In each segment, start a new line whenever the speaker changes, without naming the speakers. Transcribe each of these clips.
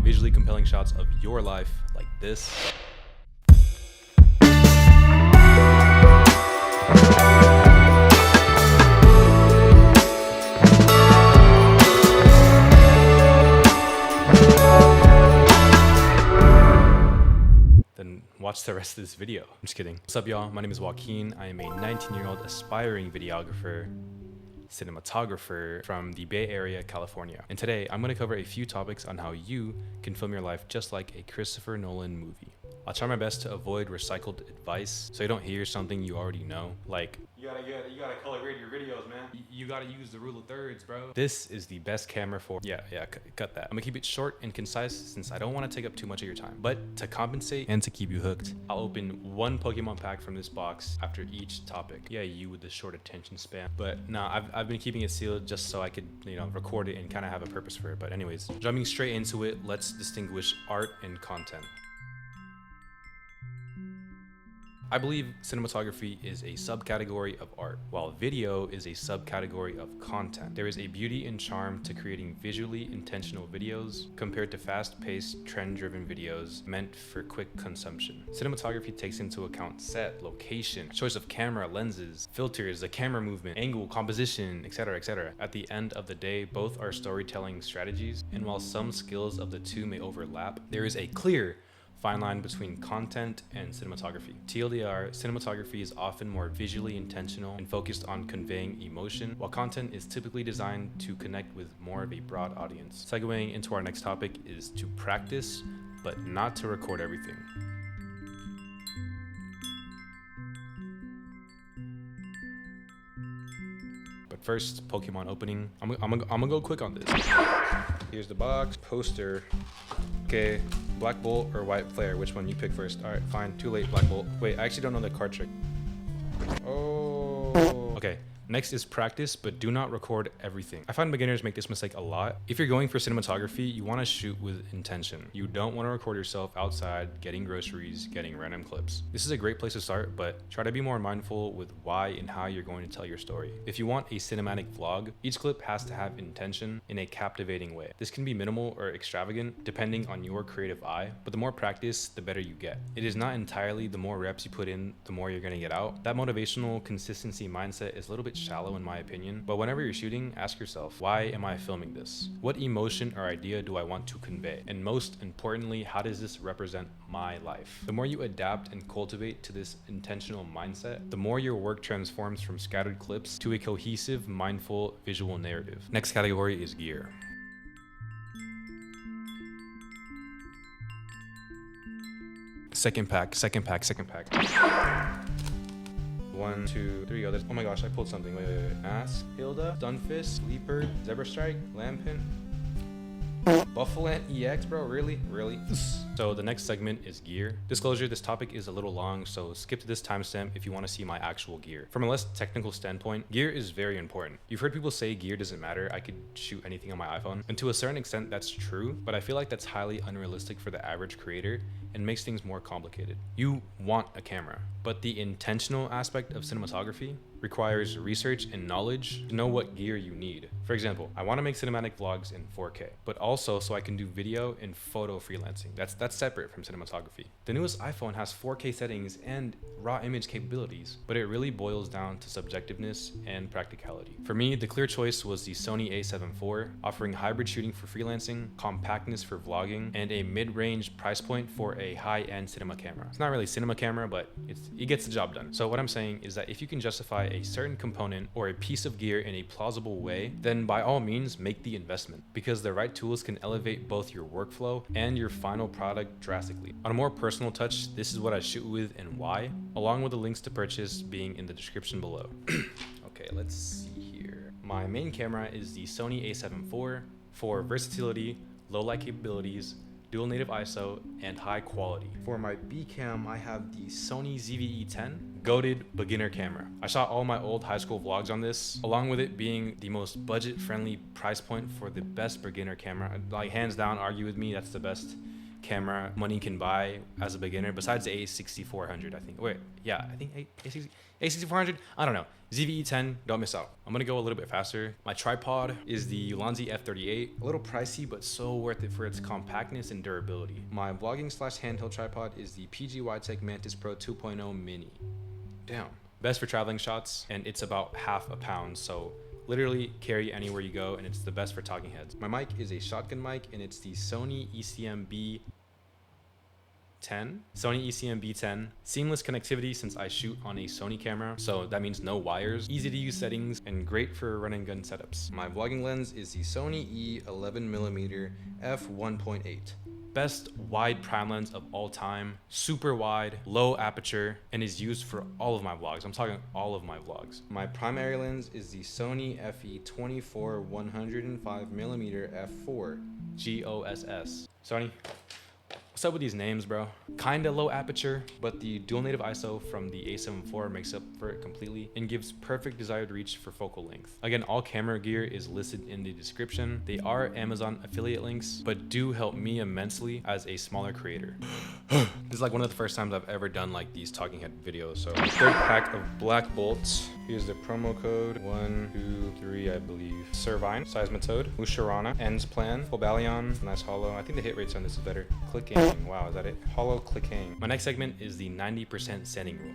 want visually compelling shots of your life like this, then watch the rest of this video. I'm just kidding. What's up, y'all? My name is Joaquin. I am a 19-year-old aspiring videographer, cinematographer from the Bay Area, California. And today I'm going to cover a few topics on how you can film your life just like a Christopher Nolan movie. I'll try my best to avoid recycled advice so you don't hear something you already know, like you gotta color grade your videos, man. You gotta use the rule of thirds, bro. This is the best camera for cut that. I'm gonna keep it short and concise since I don't want to take up too much of your time. But to compensate and to keep you hooked, I'll open one Pokemon pack from this box after each topic. Yeah, you with the short attention span. But nah, I've been keeping it sealed just so I could, record it and kind of have a purpose for it. But anyways, jumping straight into it, let's distinguish art and content. I believe cinematography is a subcategory of art, while video is a subcategory of content. There is a beauty and charm to creating visually intentional videos compared to fast-paced, trend-driven videos meant for quick consumption. Cinematography takes into account set, location, choice of camera, lenses, filters, the camera movement, angle, composition, etc., etc. At the end of the day, both are storytelling strategies, and while some skills of the two may overlap, there is a clear fine line between content and cinematography. TLDR, cinematography is often more visually intentional and focused on conveying emotion, while content is typically designed to connect with more of a broad audience. Segueing into our next topic is to practice, but not to record everything. But first, Pokemon opening. I'm gonna go quick on this. Here's the box, poster. Okay, Black Bolt or White Flare, which one you pick first? All right, fine, too late, Black Bolt. Wait, I actually don't know the card trick. Oh. Okay, next is practice, but do not record everything. I find beginners make this mistake a lot. If you're going for cinematography, you want to shoot with intention. You don't want to record yourself outside, getting groceries, getting random clips. This is a great place to start, but try to be more mindful with why and how you're going to tell your story. If you want a cinematic vlog, each clip has to have intention in a captivating way. This can be minimal or extravagant, depending on your creative eye, but the more practice, the better you get. It is not entirely the more reps you put in, the more you're going to get out. That motivational consistency mindset is a little bit shallow in my opinion, but whenever you're shooting, ask yourself, why am I filming this? What emotion or idea do I want to convey? And most importantly, how does this represent my life? The more you adapt and cultivate to this intentional mindset, the more your work transforms from scattered clips to a cohesive, mindful, visual narrative. Next category is gear. Second pack. 1, 2, 3. Oh my gosh, I pulled something. Wait. Mask, Hilda, Stunfisk, Leaper, Zebra Strike, Lampin, Buffalo EX, bro. Really? So the next segment is gear. Disclosure, this topic is a little long, so skip to this timestamp if you want to see my actual gear. From a less technical standpoint, gear is very important. You've heard people say gear doesn't matter, I could shoot anything on my iPhone. And to a certain extent, that's true, but I feel like that's highly unrealistic for the average creator and makes things more complicated. You want a camera, but the intentional aspect of cinematography requires research and knowledge to know what gear you need. For example, I want to make cinematic vlogs in 4K, but also so I can do video and photo freelancing. That's separate from cinematography. The newest iPhone has 4K settings and raw image capabilities, but it really boils down to subjectiveness and practicality. For me, the clear choice was the Sony a7 IV, offering hybrid shooting for freelancing, compactness for vlogging, and a mid-range price point for a high-end cinema camera. It's not really cinema camera, but it gets the job done. So what I'm saying is that if you can justify a certain component or a piece of gear in a plausible way, then by all means make the investment, because the right tools can elevate both your workflow and your final product drastically. On a more personal touch, this is what I shoot with and why, along with the links to purchase being in the description below. Okay, let's see here. My main camera is the Sony a7 IV for versatility, low light capabilities, dual native ISO, and high quality. For my B cam, I have the Sony ZV-E10, goated beginner camera. I shot all my old high school vlogs on this, along with it being the most budget friendly price point for the best beginner camera. Like hands down, argue with me, that's the best camera money can buy as a beginner, besides the A6400, I think. Wait, yeah, I think A6400, I don't know. ZVE10, don't miss out. I'm gonna go a little bit faster. My tripod is the Ulanzi F38. A little pricey, but so worth it for its compactness and durability. My vlogging slash handheld tripod is the PG Tech Mantis Pro 2.0 Mini. Damn. Best for traveling shots, and it's about half a pound, so literally carry anywhere you go, and it's the best for talking heads. My mic is a shotgun mic, and it's the Sony ECM-B10. Seamless connectivity since I shoot on a Sony camera, so that means no wires. Easy to use settings, and great for run and gun setups. My vlogging lens is the Sony E11mm f1.8. Best wide prime lens of all time, super wide, low aperture, and is used for all of my vlogs. I'm talking all of my vlogs. My primary lens is the Sony FE24 105mm f4 GOSS. Sony, what's up with these names, bro? Kinda low aperture, but the dual native ISO from the A7 IV makes up for it completely and gives perfect desired reach for focal length. Again, all camera gear is listed in the description. They are Amazon affiliate links, but do help me immensely as a smaller creator. This is like one of the first times I've ever done like these talking head videos. So third pack of black bolts. Here's the promo code 123, I believe. Servine, Seismatode, Usharana, Ends Plan, Fobalion, nice hollow. I think the hit rates on this is better. Clicking, wow, is that it? Hollow clicking. My next segment is the 90% sanding rule.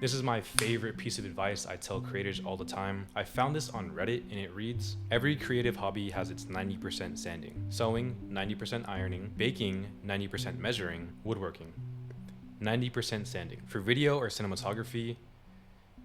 This is my favorite piece of advice I tell creators all the time. I found this on Reddit and it reads, every creative hobby has its 90% sanding. Sewing, 90% ironing, baking, 90% measuring, woodworking, 90% sanding. For video or cinematography,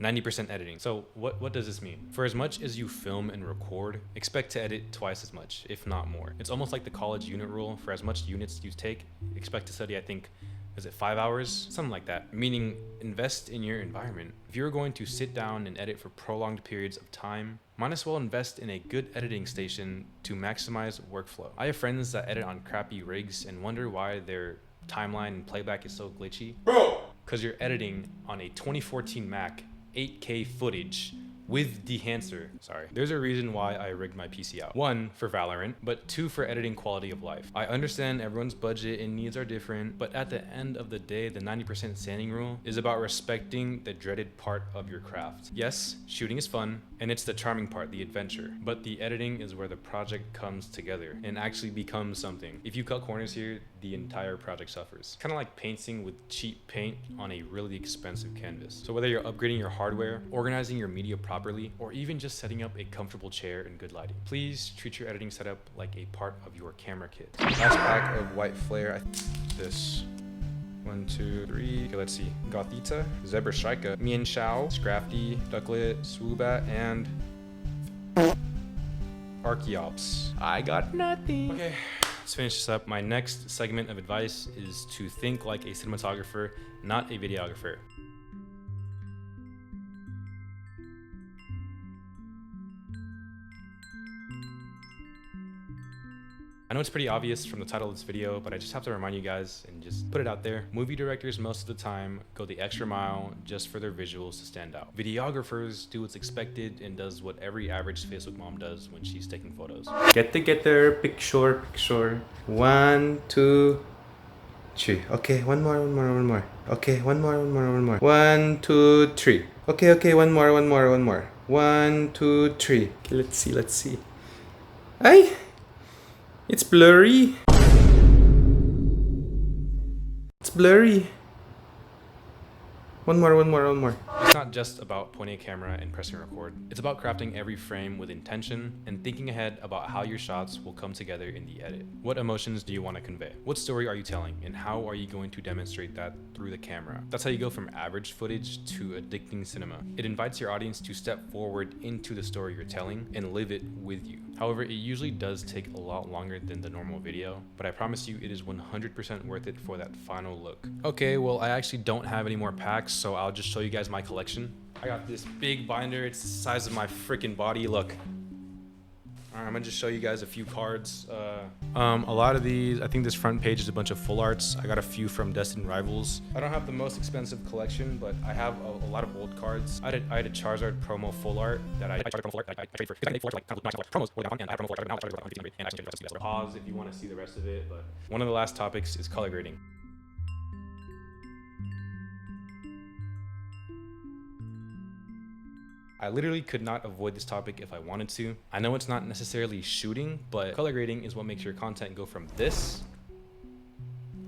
90% editing. So what does this mean? For as much as you film and record, expect to edit twice as much, if not more. It's almost like the college unit rule. For as much units you take, expect to study, I think, is it 5 hours? Something like that. Meaning, invest in your environment. If you're going to sit down and edit for prolonged periods of time, might as well invest in a good editing station to maximize workflow. I have friends that edit on crappy rigs and wonder why their timeline and playback is so glitchy. Bro! Because you're editing on a 2014 Mac 8K footage with Dehancer. Sorry. There's a reason why I rigged my PC out. 1, for Valorant, but 2, for editing quality of life. I understand everyone's budget and needs are different, but at the end of the day, the 90% sanding rule is about respecting the dreaded part of your craft. Yes, shooting is fun, and it's the charming part, the adventure, but the editing is where the project comes together and actually becomes something. If you cut corners here, the entire project suffers. Kind of like painting with cheap paint on a really expensive canvas. So whether you're upgrading your hardware, organizing your media properly, or even just setting up a comfortable chair and good lighting, please treat your editing setup like a part of your camera kit. Last pack of white flare. This. 1, 2, 3. Okay, let's see. Gothita, Zebra Shrika, Mian Shao, Scrafty, Ducklet, Swoobat, and Archeops. I got nothing. Okay. Let's finish this up. My next segment of advice is to think like a cinematographer, not a videographer. I know it's pretty obvious from the title of this video, but I just have to remind you guys and just put it out there. Movie directors most of the time go the extra mile just for their visuals to stand out. Videographers do what's expected and does what every average Facebook mom does when she's taking photos. Get together, picture. 1, 2, 3. Okay, one more. Okay, one more. 1, 2, 3. Okay, one more. 1, 2, 3. Okay, let's see. Ay! It's blurry. One more. It's not just about pointing a camera and pressing record. It's about crafting every frame with intention and thinking ahead about how your shots will come together in the edit. What emotions do you want to convey? What story are you telling? And how are you going to demonstrate that through the camera? That's how you go from average footage to addicting cinema. It invites your audience to step forward into the story you're telling and live it with you. However, it usually does take a lot longer than the normal video, but I promise you it is 100% worth it for that final look. Okay, well, I actually don't have any more packs, so I'll just show you guys my collection. I got this big binder. It's the size of my freaking body. Look. Alright, I'm gonna just show you guys a few cards. A lot of these, I think this front page is a bunch of full arts. I got a few from Destined Rivals. I don't have the most expensive collection, but I have a lot of old cards. I had a Charizard promo full art that I trade for. I trade for like promos and I have promo full art now. And I pause if you want to see the rest of it. But one of the last topics is color grading. I literally could not avoid this topic if I wanted to. I know it's not necessarily shooting, but color grading is what makes your content go from this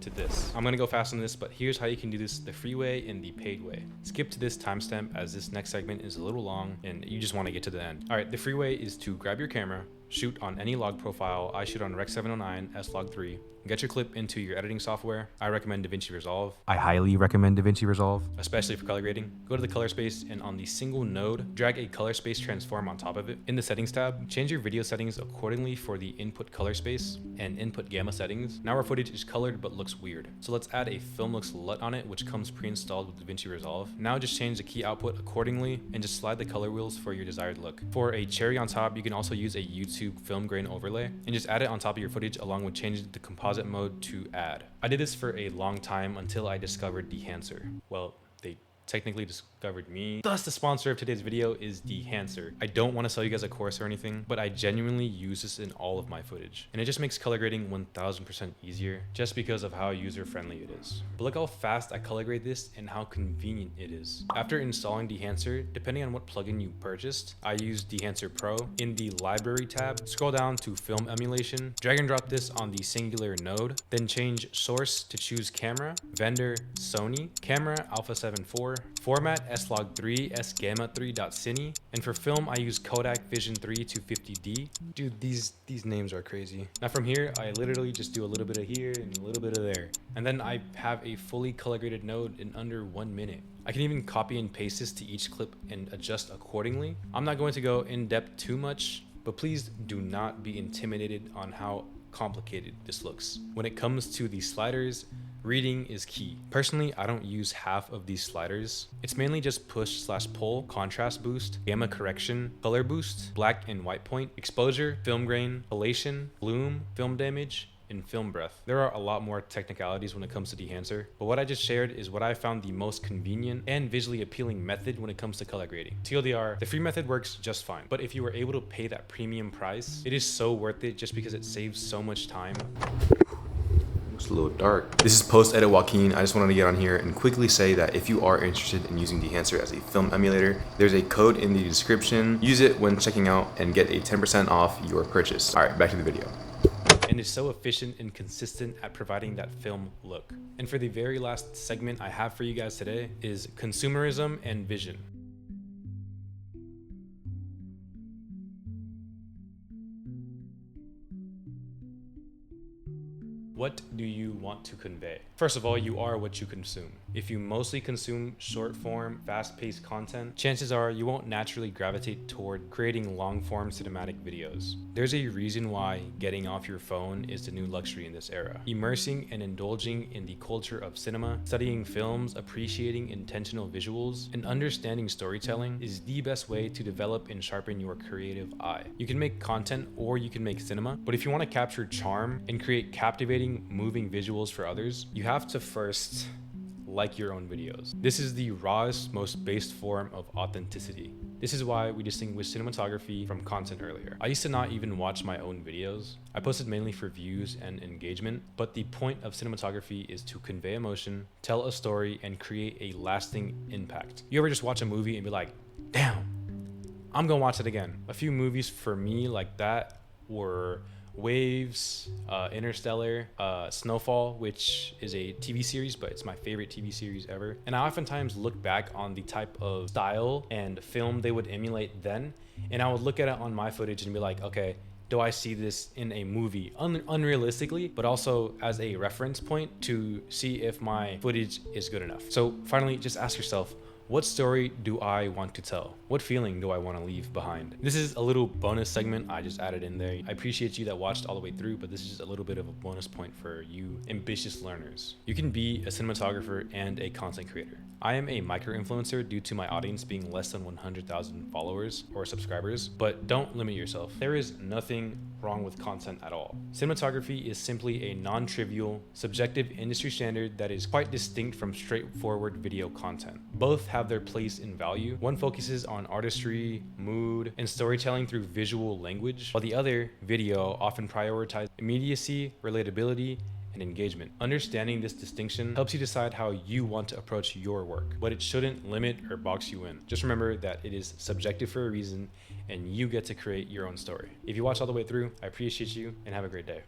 to this. I'm gonna go fast on this, but here's how you can do this the free way and the paid way. Skip to this timestamp as this next segment is a little long and you just wanna get to the end. All right, the free way is to grab your camera, shoot on any log profile. I shoot on Rec 709 S-Log3. Get your clip into your editing software. I recommend DaVinci Resolve. I highly recommend DaVinci Resolve, especially for color grading. Go to the color space and on the single node, drag a color space transform on top of it. In the settings tab, change your video settings accordingly for the input color space and input gamma settings. Now our footage is colored but looks weird. So let's add a film looks LUT on it, which comes pre-installed with DaVinci Resolve. Now just change the key output accordingly and just slide the color wheels for your desired look. For a cherry on top, you can also use a YouTube film grain overlay and just add it on top of your footage along with changing the composite mode to add. I did this for a long time until I discovered Dehancer. Well, they technically discovered me. Thus, the sponsor of today's video is Dehancer. I don't want to sell you guys a course or anything, but I genuinely use this in all of my footage. And it just makes color grading 1000% easier just because of how user-friendly it is. But look how fast I color grade this and how convenient it is. After installing Dehancer, depending on what plugin you purchased, I use Dehancer Pro. In the library tab, scroll down to film emulation, drag and drop this on the singular node, then change source to choose camera, vendor Sony, camera Alpha 7 IV, format S-Log3 S-Gamma3.cine, and for film I use Kodak Vision 3 250D. Dude, these names are crazy. Now from here, I literally just do a little bit of here and a little bit of there. And then I have a fully color graded node in under 1 minute. I can even copy and paste this to each clip and adjust accordingly. I'm not going to go in depth too much, but please do not be intimidated on how complicated this looks. When it comes to the sliders, reading is key. Personally, I don't use half of these sliders. It's mainly just push/pull, contrast boost, gamma correction, color boost, black and white point, exposure, film grain, halation, bloom, film damage, and film breath. There are a lot more technicalities when it comes to Dehancer, but what I just shared is what I found the most convenient and visually appealing method when it comes to color grading. TLDR, the free method works just fine, but if you were able to pay that premium price, it is so worth it just because it saves so much time. Looks a little dark. This is post-edit Joaquin. I just wanted to get on here and quickly say that if you are interested in using Dehancer as a film emulator, there's a code in the description. Use it when checking out and get a 10% off your purchase. All right, back to the video. And is so efficient and consistent at providing that film look. And for the very last segment I have for you guys today is consumerism and vision. What do you want to convey? First of all, you are what you consume. If you mostly consume short form, fast-paced content, chances are you won't naturally gravitate toward creating long-form cinematic videos. There's a reason why getting off your phone is the new luxury in this era. Immersing and indulging in the culture of cinema, studying films, appreciating intentional visuals, and understanding storytelling is the best way to develop and sharpen your creative eye. You can make content or you can make cinema, but if you want to capture charm and create captivating, moving visuals for others, you have to first like your own videos. This is the rawest, most based form of authenticity. This is why we distinguish cinematography from content earlier. I used to not even watch my own videos. I posted mainly for views and engagement, but the point of cinematography is to convey emotion, tell a story, and create a lasting impact. You ever just watch a movie and be like, damn, I'm gonna watch it again. A few movies for me like that were Waves, Interstellar, Snowfall, which is a TV series, but it's my favorite TV series ever. And I oftentimes look back on the type of style and film they would emulate then, and I would look at it on my footage and be like, okay, do I see this in a movie? Unrealistically, but also as a reference point to see if my footage is good enough. So finally, just ask yourself, What story do I want to tell? What feeling do I want to leave behind? This is a little bonus segment I just added in there. I appreciate you that watched all the way through, but this is just a little bit of a bonus point for you ambitious learners. You can be a cinematographer and a content creator. I am a micro-influencer due to my audience being less than 100,000 followers or subscribers, but don't limit yourself. There is nothing wrong with content at all. Cinematography is simply a non-trivial, subjective industry standard that is quite distinct from straightforward video content. Both have their place in value. One focuses on artistry, mood, and storytelling through visual language, while the other, video, often prioritizes immediacy, relatability, and engagement. Understanding this distinction helps you decide how you want to approach your work, but it shouldn't limit or box you in. Just remember that it is subjective for a reason, and you get to create your own story. If you watch all the way through, I appreciate you, and have a great day.